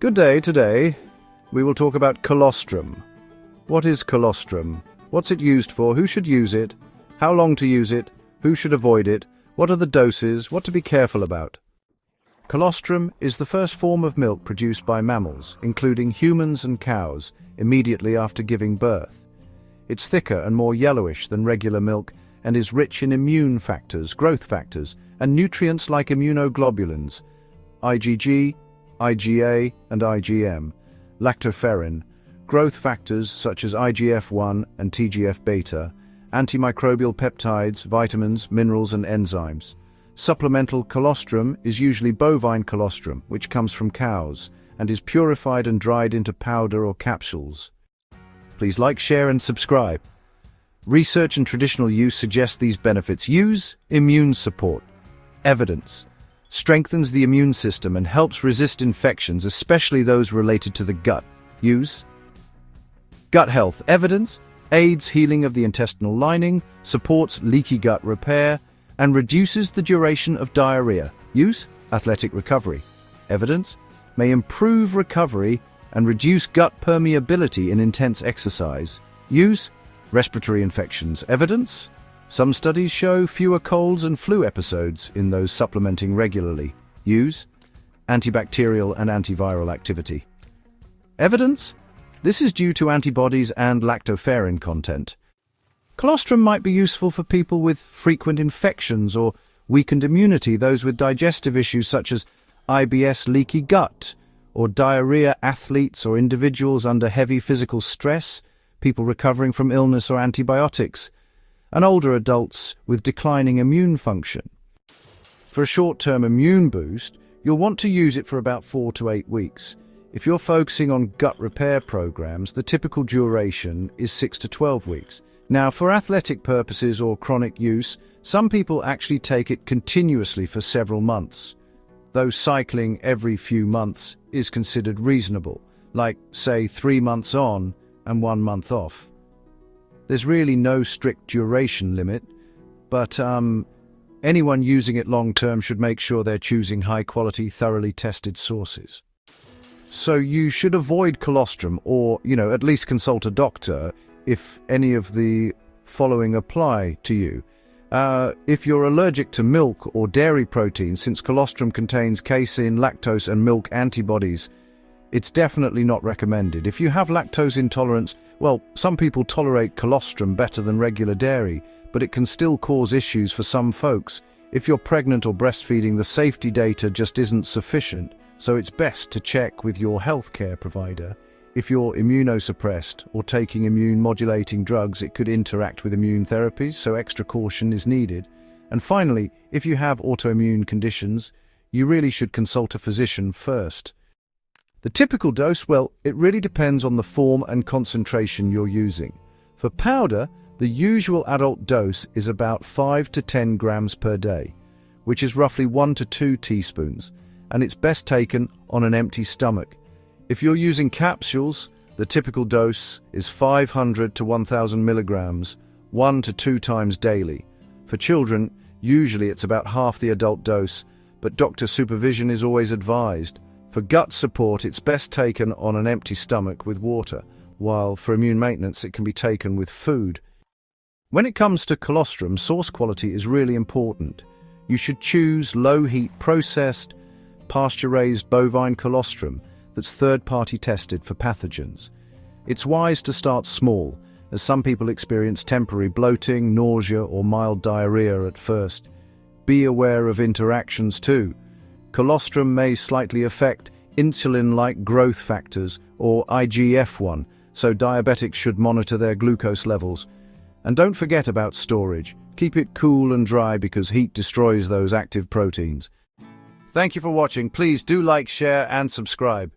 Good day. Today we will talk about colostrum. What is colostrum? What's it used for? Who should use it? How long to use it? Who should avoid it? What are the doses? What to be careful about? Colostrum is the first form of milk produced by mammals, including humans and cows, immediately after giving birth. It's thicker and more yellowish than regular milk and is rich in immune factors, growth factors, and nutrients like immunoglobulins, IgG, IgA, and IgM, lactoferrin, growth factors such as IGF-1 and TGF-beta, antimicrobial peptides, vitamins, minerals, and enzymes. Supplemental colostrum is usually bovine colostrum, which comes from cows, and is purified and dried into powder or capsules. Please like, share, and subscribe. Research and traditional use suggest these benefits. Use immune support. Evidence strengthens the immune system and helps resist infections, especially those related to the gut. Use gut health. Evidence aids healing of the intestinal lining, supports leaky gut repair, and reduces the duration of diarrhea. Use athletic recovery. Evidence may improve recovery and reduce gut permeability in intense exercise. Use respiratory infections. Evidence some studies show fewer colds and flu episodes in those supplementing regularly. Use antibacterial and antiviral activity. Evidence this is due to antibodies and lactoferrin content. Colostrum might be useful for people with frequent infections or weakened immunity, those with digestive issues such as IBS, leaky gut, or diarrhea, athletes or individuals under heavy physical stress, people recovering from illness or antibiotics, and older adults with declining immune function. For a short-term immune boost, you'll want to use it for about 4 to 8 weeks. If you're focusing on gut repair programs, the typical duration is 6 to 12 weeks. Now, for athletic purposes or chronic use, some people actually take it continuously for several months, though cycling every few months is considered reasonable, like, say, 3 months on and 1 month off. There's really no strict duration limit, but anyone using it long-term should make sure they're choosing high-quality, thoroughly tested sources. So you should avoid colostrum or, at least consult a doctor if any of the following apply to you. If you're allergic to milk or dairy proteins, since colostrum contains casein, lactose, and milk antibodies, it's definitely not recommended. If you have lactose intolerance, well, some people tolerate colostrum better than regular dairy, but it can still cause issues for some folks. If you're pregnant or breastfeeding, the safety data just isn't sufficient, so it's best to check with your healthcare provider. If you're immunosuppressed or taking immune-modulating drugs, it could interact with immune therapies, so extra caution is needed. And finally, if you have autoimmune conditions, you really should consult a physician first. The typical dose, well, it really depends on the form and concentration you're using. For powder, the usual adult dose is about 5 to 10 grams per day, which is roughly 1 to 2 teaspoons, and it's best taken on an empty stomach. If you're using capsules, the typical dose is 500 to 1,000 milligrams, 1 to 2 times daily. For children, usually it's about half the adult dose, but doctor supervision is always advised. For gut support, it's best taken on an empty stomach with water, while for immune maintenance, it can be taken with food. When it comes to colostrum, source quality is really important. You should choose low-heat processed, pasture-raised bovine colostrum that's third-party tested for pathogens. It's wise to start small, as some people experience temporary bloating, nausea, or mild diarrhea at first. Be aware of interactions too. Colostrum may slightly affect insulin-like growth factors or IGF-1, so diabetics should monitor their glucose levels. And don't forget about storage. Keep it cool and dry because heat destroys those active proteins. Thank you for watching. Please do like, share, and subscribe.